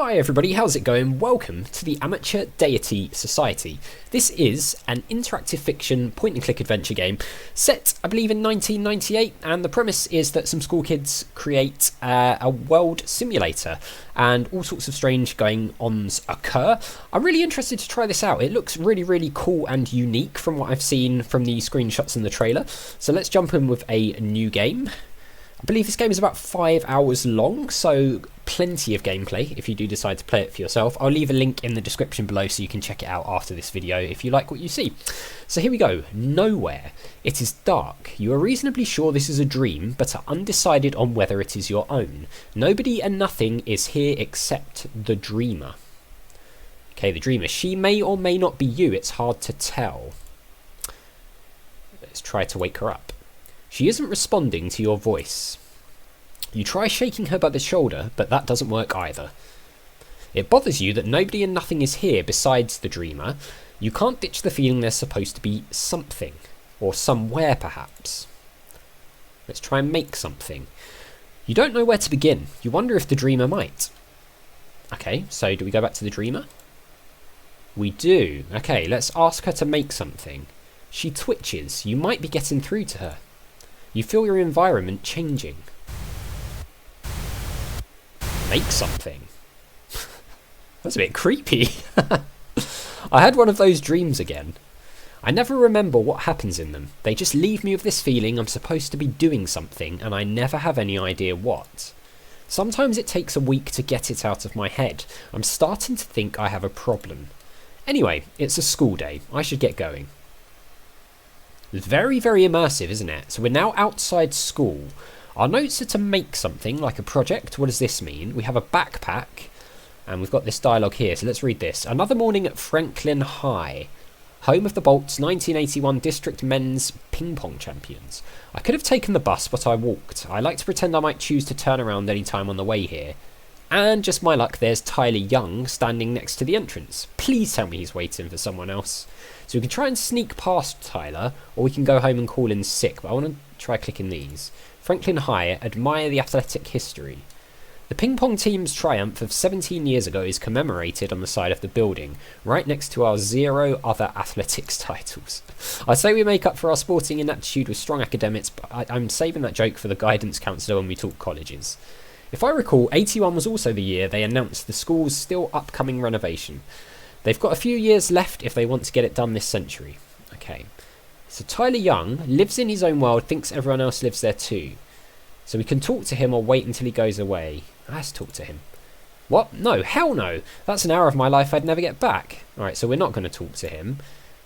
Hi everybody, how's it going? Welcome to the Amateur Deity Society. This is an interactive fiction point-and-click adventure game set, I believe, in 1998, and the premise is that some school kids create a world simulator and all sorts of strange going-ons occur. I'm really interested to try this out. It looks really cool and unique from what I've seen from the screenshots in the trailer. So let's jump in with a new game. I believe this game is about 5 hours long, so plenty of gameplay if you do decide to play it for yourself. I'll leave a link in the description below so you can check it out after this video if you like what you see. So here we go. Nowhere. It is dark. You are reasonably sure this is a dream, but are undecided on whether it is your own. Nobody and nothing is here except the dreamer. Okay, the dreamer. She may or may not be you. It's hard to tell. Let's try to wake her up. She isn't responding to your voice. You try shaking her by the shoulder, but that doesn't work either. It bothers you that nobody and nothing is here besides the dreamer. You can't ditch the feeling there's supposed to be something, or somewhere perhaps. Let's try and make something. You don't know where to begin. You wonder if the dreamer might. Okay, so do we go back to the dreamer? We do. Okay, let's ask her to make something. She twitches. You might be getting through to her. You feel your environment changing. Make something. That's a bit creepy. I had one of those dreams again. I never remember what happens in them. They just leave me with this feeling I'm supposed to be doing something and I never have any idea what. Sometimes it takes a week to get it out of my head. I'm starting to think I have a problem. Anyway, it's a school day. I should get going. It's very immersive, isn't it? So we're now outside school. Our notes are to make something, like a project. What does this mean? We have a backpack, and we've got this dialogue here. So let's read this. Another morning at Franklin High, home of the Bolts 1981 District Men's Ping Pong Champions. I could have taken the bus, but I walked. I like to pretend I might choose to turn around any time on the way here. And just my luck, there's Tyler Young standing next to the entrance. Please tell me he's waiting for someone else. So we can try and sneak past Tyler, or we can go home and call in sick, but I want to try clicking these. Franklin High, admire the athletic history. The ping pong team's triumph of 17 years ago is commemorated on the side of the building, right next to our 0 other athletics titles. I say we make up for our sporting inaptitude with strong academics, but I'm saving that joke for the guidance counsellor when we talk colleges. If I recall, 81 was also the year they announced the school's still upcoming renovation. They've got a few years left if they want to get it done this century. Okay. So Tyler Young lives in his own world, thinks everyone else lives there too. So we can talk to him or wait until he goes away. Let's talk to him. What? No, hell no. That's an hour of my life I'd never get back. Alright, so we're not going to talk to him.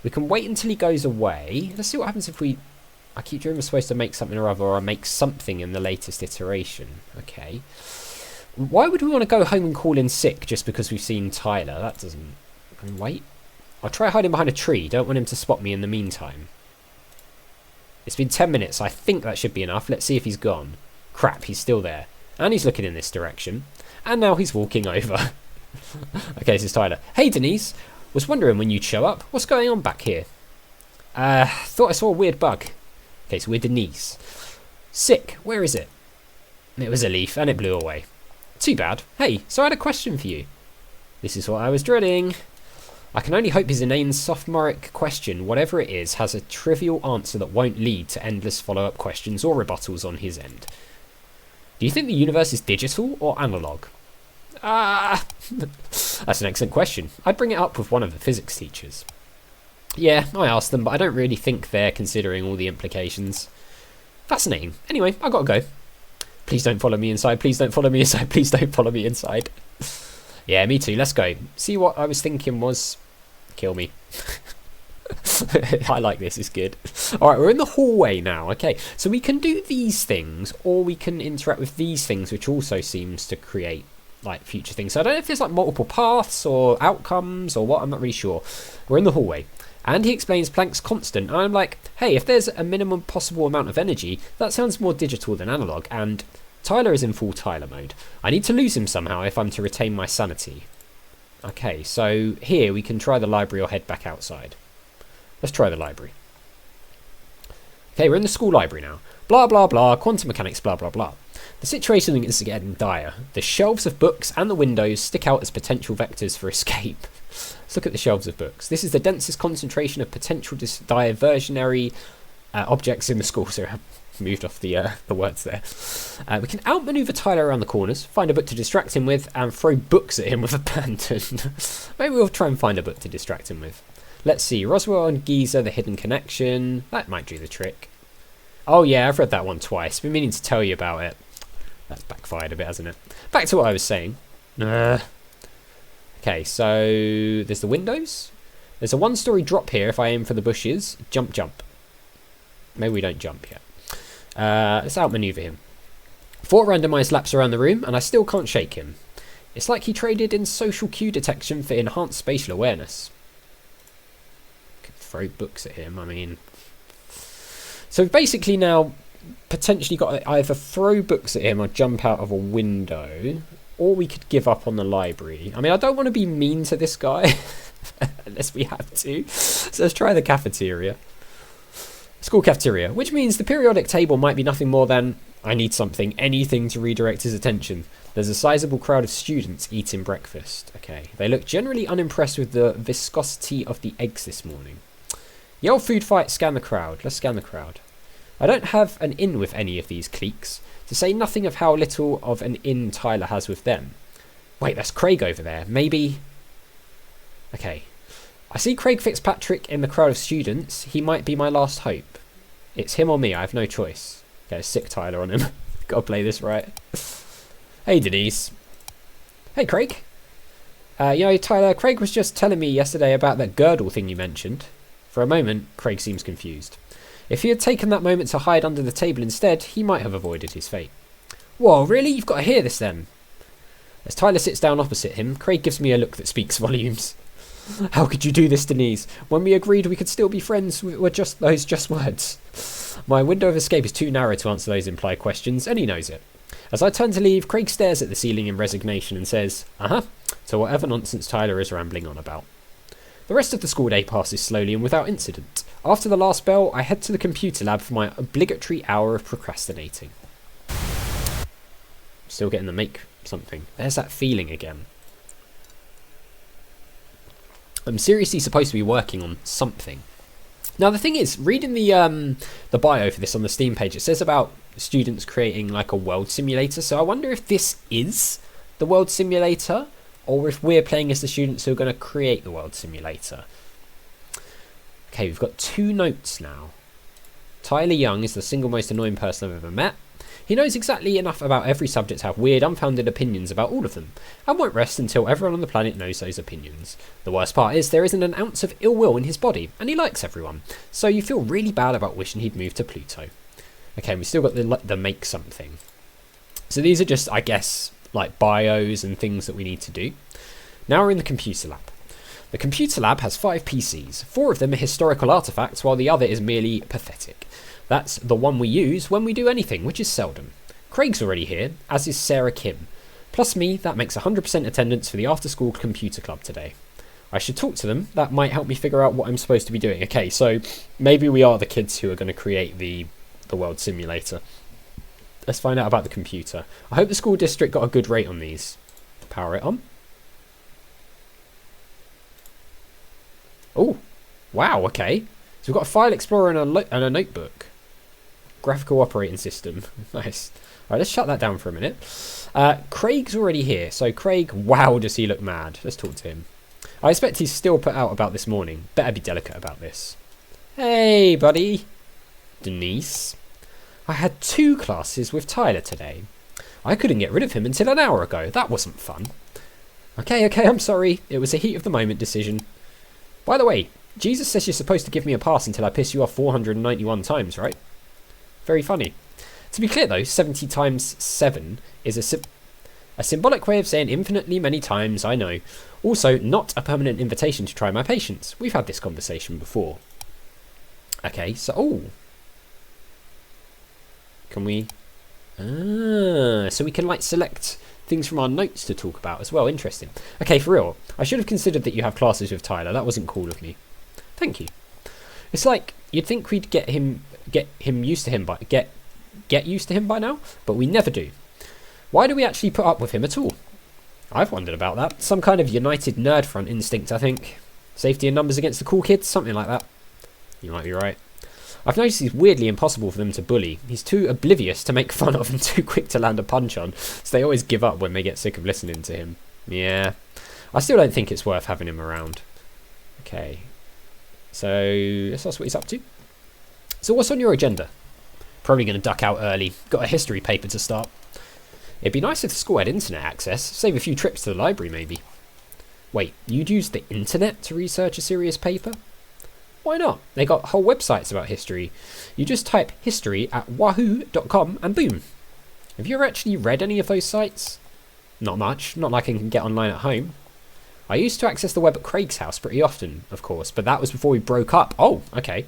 We can wait until he goes away. Let's see what happens if we... I keep dreaming we're supposed to make something or other, or I make something in the latest iteration. Okay. Why would we want to go home and call in sick just because we've seen Tyler? That doesn't... Wait. I'll try hiding behind a tree. Don't want him to spot me in the meantime. It's been 10 minutes. I think that should be enough. Let's see if he's gone. Crap, he's still there. And he's looking in this direction. And now he's walking over. Okay, this is Tyler. Hey, Denise. Was wondering when you'd show up. What's going on back here? Thought I saw a weird bug. Okay, so we're Denise. Sick. Where is it? It was a leaf, and it blew away. Too bad. Hey, so I had a question for you. This is what I was dreading. I can only hope his inane sophomoric question, whatever it is, has a trivial answer that won't lead to endless follow-up questions or rebuttals on his end. Do you think the universe is digital or analog? That's an excellent question. I'd bring it up with one of the physics teachers. Yeah, I asked them, but I don't really think they're considering all the implications. Fascinating. Anyway, I gotta go. Please don't follow me inside. Please don't follow me inside. Please don't follow me inside. Yeah, me too. Let's go. See, what I was thinking was... Kill me. I like this. It's good. Alright, we're in the hallway now. Okay, so we can do these things, or we can interact with these things, which also seems to create, like, future things. So I don't know if there's, like, multiple paths or outcomes or what. I'm not really sure. We're in the hallway. And he explains Planck's constant. And I'm like, hey, if there's a minimum possible amount of energy, that sounds more digital than analog. And Tyler is in full Tyler mode. I need to lose him somehow if I'm to retain my sanity. Okay, so here we can try the library or head back outside. Let's try the library. Okay, we're in the school library now. Blah, blah, blah, quantum mechanics, blah, blah, blah. The situation is getting dire. The shelves of books and the windows stick out as potential vectors for escape. Let's look at the shelves of books. This is the densest concentration of potential diversionary objects in the school. So I moved off the words there. We can outmaneuver Tyler around the corners, find a book to distract him with, and throw books at him with abandon. Maybe we'll try and find a book to distract him with. Let's see. Roswell and Giza, the hidden connection. That might do the trick. Oh yeah, I've read that one twice. Been meaning to tell you about it. That's backfired a bit, hasn't it? Back to what I was saying. Okay, so there's the windows. There's a one-story drop here if I aim for the bushes. Jump, jump. Maybe we don't jump yet. Let's outmaneuver him. 4 randomised laps around the room, and I still can't shake him. It's like he traded in social cue detection for enhanced spatial awareness. Could throw books at him, I mean... So we've basically now potentially got to either throw books at him or jump out of a window, or we could give up on the library. I mean, I don't want to be mean to this guy, unless we have to. So let's try the cafeteria. School cafeteria, which means the periodic table might be nothing more than, I need something, anything to redirect his attention. There's a sizable crowd of students eating breakfast. Okay, they look generally unimpressed with the viscosity of the eggs this morning. Yell food fight, scan the crowd. Let's scan the crowd. I don't have an in with any of these cliques, to say nothing of how little of an in Tyler has with them. Wait, that's Craig over there. Maybe... Okay. I see Craig Fitzpatrick in the crowd of students. He might be my last hope. It's him or me. I have no choice. Okay, sick Tyler on him. Gotta play this right. Hey, Denise. Hey, Craig. Tyler, Craig was just telling me yesterday about that girdle thing you mentioned. For a moment, Craig seems confused. If he had taken that moment to hide under the table instead, he might have avoided his fate. Whoa, really? You've got to hear this then. As Tyler sits down opposite him, Craig gives me a look that speaks volumes. How could you do this, Denise? When we agreed we could still be friends were just words. My window of escape is too narrow to answer those implied questions, and he knows it. As I turn to leave, Craig stares at the ceiling in resignation and says, to whatever nonsense Tyler is rambling on about. The rest of the school day passes slowly and without incident. After the last bell, I head to the computer lab for my obligatory hour of procrastinating. Still getting to make something. There's that feeling again. I'm seriously supposed to be working on something. Now the thing is, reading the bio for this on the Steam page, it says about students creating like a world simulator. So I wonder if this is the world simulator, or if we're playing as the students who are going to create the world simulator. Okay, we've got 2 notes now. Tyler Young is the single most annoying person I've ever met. He knows exactly enough about every subject to have weird, unfounded opinions about all of them, and won't rest until everyone on the planet knows those opinions. The worst part is there isn't an ounce of ill will in his body, and he likes everyone, so you feel really bad about wishing he'd moved to Pluto. Okay, we still got the make something. So these are just, I guess, like bios and things that we need to do. Now we're in the computer lab. The computer lab has 5 PCs. 4 of them are historical artifacts, while the other is merely pathetic. That's the one we use when we do anything, which is seldom. Craig's already here, as is Sarah Kim. Plus me, that makes 100% attendance for the after-school computer club today. I should talk to them. That might help me figure out what I'm supposed to be doing. Okay, so maybe we are the kids who are going to create the world simulator. Let's find out about the computer. I hope the school district got a good rate on these. Power it on. Oh, wow, okay. So we've got a file explorer and a notebook. Graphical operating system. Nice. Alright, let's shut that down for a minute. Craig's already here. So Craig, wow, does he look mad. Let's talk to him. I expect he's still put out about this morning. Better be delicate about this. Hey, buddy. Denise. I had 2 classes with Tyler today. I couldn't get rid of him until an hour ago. That wasn't fun. Okay, I'm sorry. It was a heat of the moment decision. By the way, Jesus says you're supposed to give me a pass until I piss you off 491 times, right? Very funny. To be clear though, 70 times 7 is a symbolic way of saying infinitely many times, I know. Also, not a permanent invitation to try my patience. We've had this conversation before. Okay, so... Oh! Can we... so we can like select things from our notes to talk about as well. Interesting. Okay, for real. I should have considered that you have classes with Tyler. That wasn't cool of me. Thank you. It's like, you'd think we'd get him used to him, but get get used to him by now, but we never do. Why do we actually put up with him at all? I've wondered about that. Some kind of united nerd front instinct, I think. Safety in numbers against the cool kids, something like that. You might be right. I've noticed he's weirdly impossible for them to bully. He's too oblivious to make fun of and too quick to land a punch on, so they always give up when they get sick of listening to him. Yeah. I still don't think it's worth having him around. Okay. So, let's ask what he's up to. So what's on your agenda? Probably going to duck out early. Got a history paper to start. It'd be nice if the school had internet access. Save a few trips to the library, maybe. Wait, you'd use the internet to research a serious paper? Why not? They got whole websites about history. You just type history at wahoo.com and boom. Have you ever actually read any of those sites? Not much. Not like I can get online at home. I used to access the web at Craig's house pretty often, of course, but that was before we broke up. Oh, okay.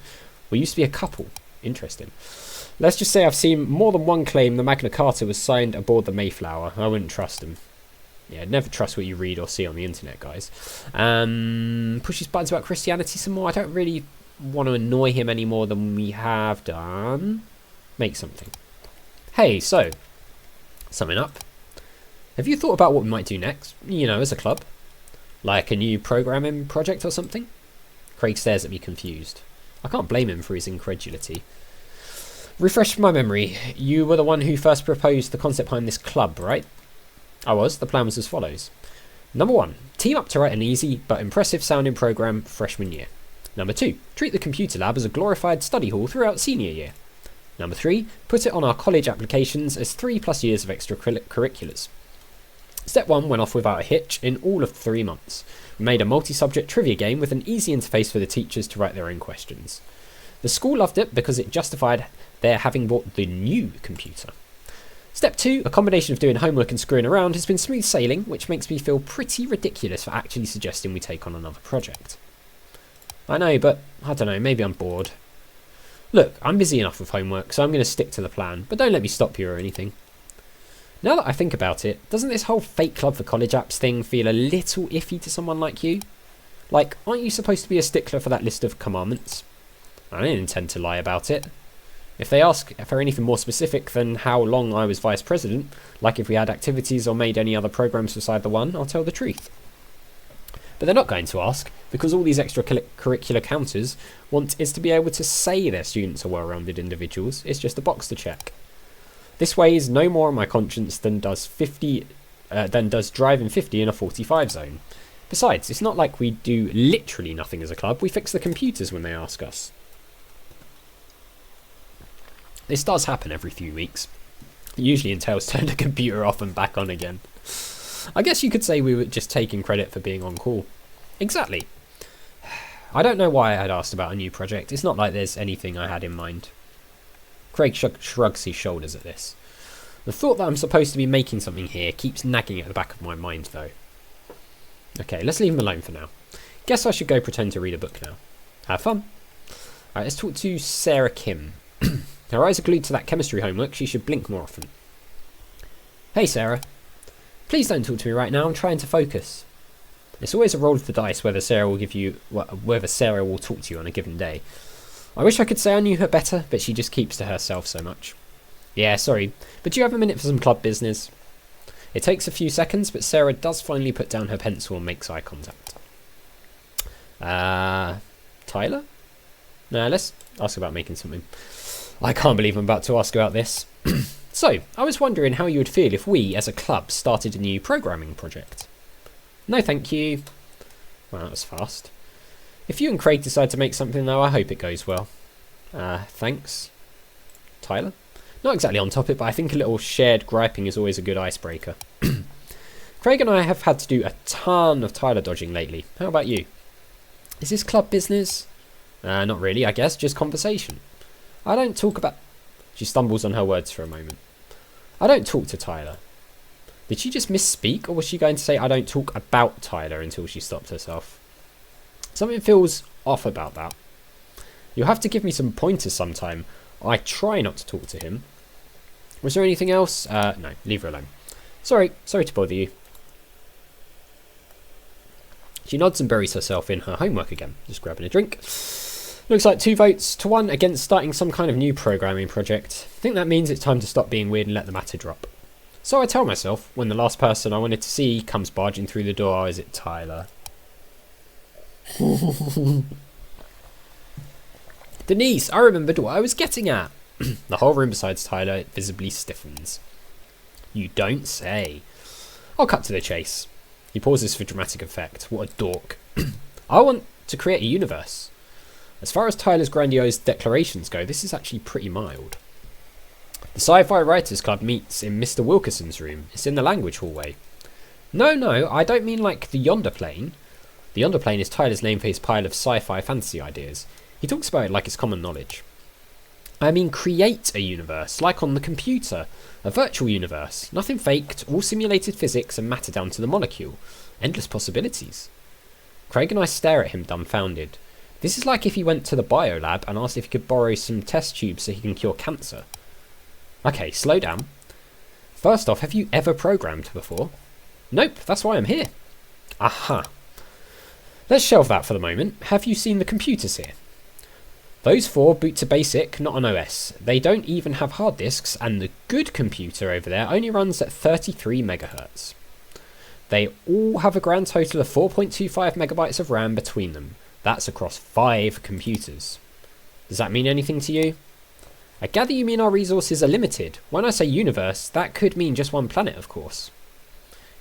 We used to be a couple. Interesting. Let's just say I've seen more than one claim the Magna Carta was signed aboard the Mayflower. I wouldn't trust them. Yeah, never trust what you read or see on the internet, guys. Push his buttons about Christianity some more. I don't really want to annoy him any more than we have done. Make something. Hey, so, summing up. Have you thought about what we might do next? You know, as a club. Like a new programming project or something? Craig stares at me confused. I can't blame him for his incredulity. Refresh my memory. You were the one who first proposed the concept behind this club, right? I was. The plan was as follows. Number 1. Team up to write an easy but impressive sounding program for freshman year. Number 2. Treat the computer lab as a glorified study hall throughout senior year. Number 3. Put it on our college applications as 3+ years of extracurriculars. Step 1 went off without a hitch in all of 3 months. We made a multi-subject trivia game with an easy interface for the teachers to write their own questions. The school loved it because it justified their having bought the new computer. Step 2, a combination of doing homework and screwing around, has been smooth sailing, which makes me feel pretty ridiculous for actually suggesting we take on another project. I know, but I don't know, maybe I'm bored. Look, I'm busy enough with homework, so I'm going to stick to the plan, but don't let me stop you or anything. Now that I think about it, doesn't this whole fake club for college apps thing feel a little iffy to someone like you? Like, aren't you supposed to be a stickler for that list of commandments? I didn't intend to lie about it. If they ask for anything more specific than how long I was vice president, like if we had activities or made any other programs beside the one, I'll tell the truth. But they're not going to ask, because all these extracurricular counters want is to be able to say their students are well-rounded individuals. It's just a box to check. This weighs no more on my conscience than does driving 50 in a 45 zone. Besides, it's not like we do literally nothing as a club. We fix the computers when they ask us. This does happen every few weeks. It usually entails turning the computer off and back on again. I guess you could say we were just taking credit for being on call. Exactly. I don't know why I had asked about a new project. It's not like there's anything I had in mind. Craig shrugs his shoulders at this. The thought that I'm supposed to be making something here keeps nagging at the back of my mind, though. Okay, let's leave him alone for now. Guess I should go pretend to read a book now. Have fun. Alright, let's talk to Sarah Kim. Her eyes are glued to that chemistry homework. She should blink more often. Hey, Sarah. Please don't talk to me right now. I'm trying to focus. It's always a roll of the dice whether Sarah will talk to you on a given day. I wish I could say I knew her better, but she just keeps to herself so much. Yeah, sorry, but do you have a minute for some club business? It takes a few seconds, but Sarah does finally put down her pencil and makes eye contact. Tyler? Nah, let's ask about making something. I can't believe I'm about to ask about this. So, I was wondering how you would feel if we, as a club, started a new programming project. No thank you. Well, that was fast. If you and Craig decide to make something, though, I hope it goes well. Thanks. Tyler? Not exactly on topic, but I think a little shared griping is always a good icebreaker. Craig and I have had to do a ton of Tyler dodging lately. How about you? Is this club business? Not really, I guess, just conversation. I don't talk about... She stumbles on her words for a moment. I don't talk to Tyler. Did she just misspeak, or was she going to say I don't talk about Tyler until she stopped herself? Something feels off about that. You'll have to give me some pointers sometime. I try not to talk to him. Was there anything else? No, leave her alone. Sorry to bother you. She nods and buries herself in her homework again, just grabbing a drink. Looks like 2 votes to 1 against starting some kind of new programming project. I think that means it's time to stop being weird and let the matter drop. So I tell myself, when the last person I wanted to see comes barging through the door, is it Tyler? Denise, I remembered what I was getting at. The whole room besides Tyler visibly stiffens. You don't say. I'll cut to the chase. He pauses for dramatic effect. What a dork. I want to create a universe. As far as Tyler's grandiose declarations go, this is actually pretty mild. The Sci-Fi Writers Club meets in Mr. Wilkerson's room. It's in the language hallway. No, I don't mean like the Yonder Plane. The Yonder Plane is Tyler's name for his pile of sci-fi fantasy ideas. He talks about it like it's common knowledge. I mean create a universe, like on the computer. A virtual universe. Nothing faked, all simulated physics and matter down to the molecule. Endless possibilities. Craig and I stare at him dumbfounded. This is like if he went to the biolab and asked if he could borrow some test tubes so he can cure cancer. Okay, slow down. First off, have you ever programmed before? Nope, that's why I'm here. Aha. Let's shelve that for the moment. Have you seen the computers here? Those 4 boot to BASIC, not an OS. They don't even have hard disks, and the good computer over there only runs at 33 megahertz. They all have a grand total of 4.25 megabytes of RAM between them. That's across 5 computers. Does that mean anything to you? I gather you mean our resources are limited. When I say universe, that could mean just one planet, of course.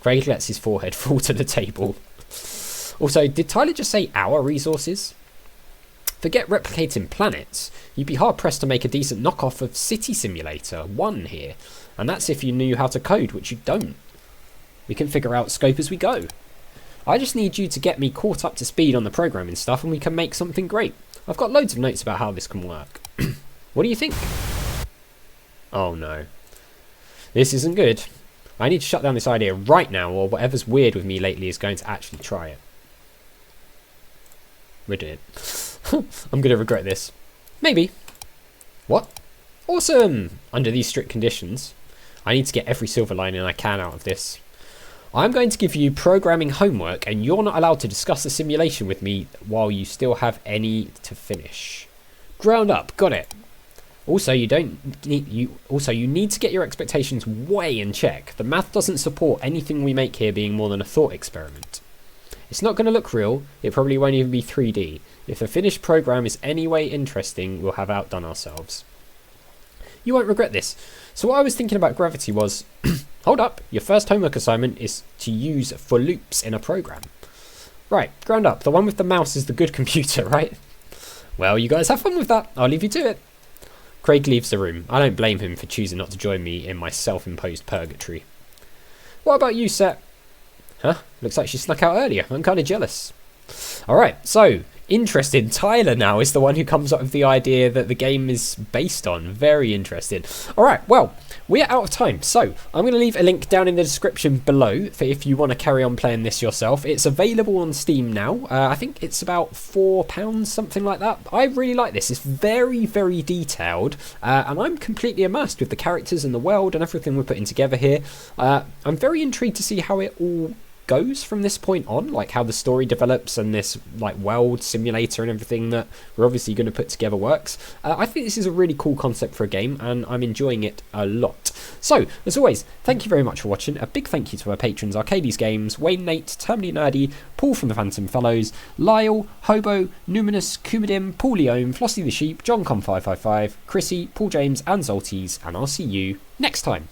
Craig lets his forehead fall to the table. Also, did Tyler just say our resources? Forget replicating planets. You'd be hard pressed to make a decent knockoff of City Simulator 1 here. And that's if you knew how to code, which you don't. We can figure out scope as we go. I just need you to get me caught up to speed on the programming stuff and we can make something great. I've got loads of notes about how this can work. What do you think? Oh no. This isn't good. I need to shut down this idea right now or whatever's weird with me lately is going to actually try it. We're doing it. I'm going to regret this. Maybe. What? Awesome! Under these strict conditions, I need to get every silver lining I can out of this. I'm going to give you programming homework and you're not allowed to discuss the simulation with me while you still have any to finish. Ground up, got it. Also, you need to get your expectations way in check. The math doesn't support anything we make here being more than a thought experiment. It's not going to look real, it probably won't even be 3D. If the finished program is any way interesting, we'll have outdone ourselves. You won't regret this. So what I was thinking about gravity was, hold up, your first homework assignment is to use for loops in a program. Right, ground up, the one with the mouse is the good computer, right? Well, you guys have fun with that, I'll leave you to it. Craig leaves the room. I don't blame him for choosing not to join me in my self-imposed purgatory. What about you, Set? Huh? Looks like she snuck out earlier. I'm kind of jealous. Alright, so, interesting. Tyler now is the one who comes up with the idea that the game is based on. Very interesting. Alright, well, we're out of time. So, I'm going to leave a link down in the description below for if you want to carry on playing this yourself. It's available on Steam now. I think it's about £4, something like that. I really like this. It's very, very detailed. And I'm completely immersed with the characters and the world and everything we're putting together here. I'm very intrigued to see how it all goes from this point on, like how the story develops and this like world simulator and everything that we're obviously going to put together works. I think this is a really cool concept for a game and I'm enjoying it a lot. So as always, thank you very much for watching. A big thank you to our patrons Arcades Games, Wayne Nate, Terminally Nerdy, Paul from the Phantom Fellows, Lyle, Hobo, Numinous, Kumadim, Paul Leome, Flossie the Sheep, JohnCon555, Chrissy, Paul James and Zoltes, and I'll see you next time.